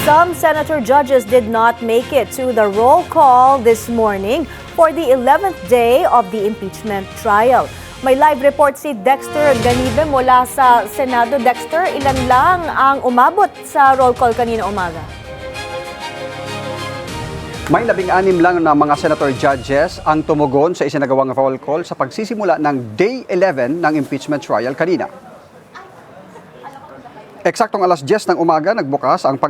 Some senator judges did not make it to the roll call this morning for the 11th day of the impeachment trial. May live report si Dexter Ganibe mula sa Senado. Dexter, ilan lang ang umabot sa roll call kanina umaga? May 16 lang na mga senator judges ang tumugon sa isinagawang roll call sa pagsisimula ng Day 11 ng impeachment trial kanina. Eksaktong alas 10 ng umaga nagbukas ang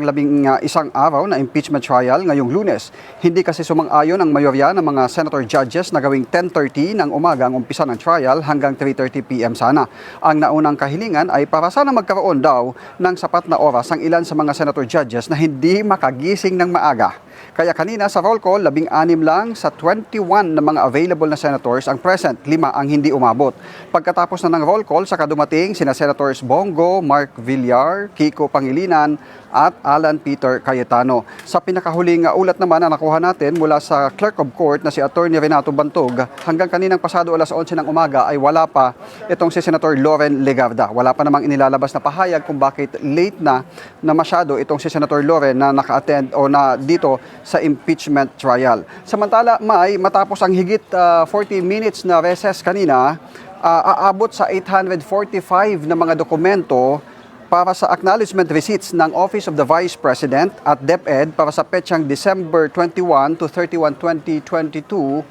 isang araw na impeachment trial ngayong Lunes. Hindi kasi sumang-ayon ang mayorya ng mga senator judges na gawing 10:30 ng umaga ang umpisa ng trial hanggang 3:30 p.m. sana. Ang naunang kahilingan ay para sana magkaroon daw ng sapat na oras ang ilan sa mga senator judges na hindi makagising ng maaga. Kaya kanina sa roll call, 16 lang sa 21 na mga available na senators ang present, 5 ang hindi umabot. Pagkatapos na ng roll call, saka dumating sina Senators Bongo, Mark Villar, Kiko Pangilinan at Alan Peter Cayetano. Sa pinakahuling ulat naman na nakuha natin mula sa Clerk of Court na si Attorney Renato Bantog, hanggang kaninang pasado alas 11 ng umaga ay wala pa itong si Senator Loren Legarda. Wala pa namang inilalabas na pahayag kung bakit late na masyado itong si Senator Loren na naka-attend o na dito sa impeachment trial. Samantala, matapos ang higit 40 minutes na recess kanina, aabot sa 845 na mga dokumento para sa acknowledgement receipts ng Office of the Vice President at DepEd para sa petsang December 21 to 31, 2022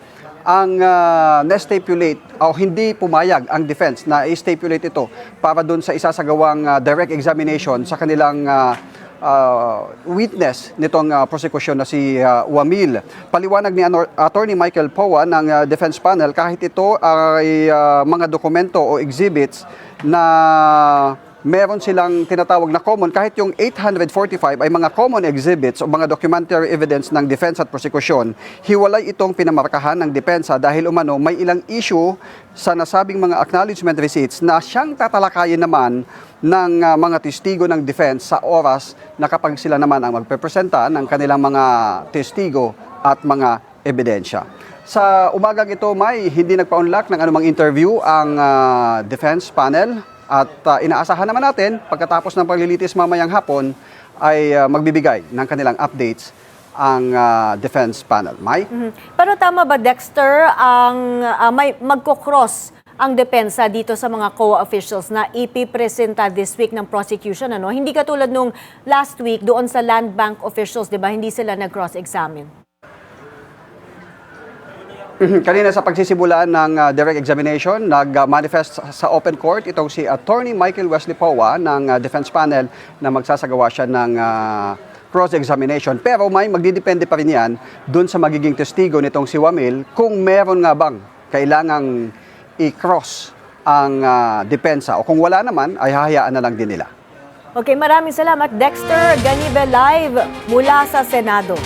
ang na-stipulate o hindi pumayag ang defense na i-stipulate ito para doon sa isasagawang direct examination sa kanilang witness nitong prosecution na si Wamil. Paliwanag ni Attorney Michael Poa ng defense panel, kahit ito ay mga dokumento o exhibits na meron silang tinatawag na common, kahit yung 845 ay mga common exhibits o mga documentary evidence ng defense at prosecution, hiwalay itong pinamarkahan ng depensa dahil umano may ilang issue sa nasabing mga acknowledgement receipts na siyang tatalakayin naman ng mga testigo ng defense sa oras na kapag sila naman ang magpepresenta ng kanilang mga testigo at mga ebidensya. Sa umagang ito, hindi nagpa-unlock ng anumang interview ang defense panel. At inaasahan naman natin, pagkatapos ng paglilitis mamayang hapon, ay magbibigay ng kanilang updates ang defense panel. May? Pero tama ba, Dexter, ang may magkocross ang depensa dito sa mga COA officials na ipipresenta this week ng prosecution? Ano? Hindi katulad nung last week doon sa land bank officials, di ba? Hindi sila nag-cross-examine. Kanina sa pagsisimula ng direct examination, nag-manifest sa open court itong si Attorney Michael Wesley Poa ng defense panel na magsasagawa siya ng cross-examination. Pero magdidepende pa rin yan dun sa magiging testigo nitong si Wamil kung meron nga bang kailangang i-cross ang depensa o kung wala naman ay hahayaan na lang din nila. Okay, maraming salamat, Dexter Ganibe live mula sa Senado.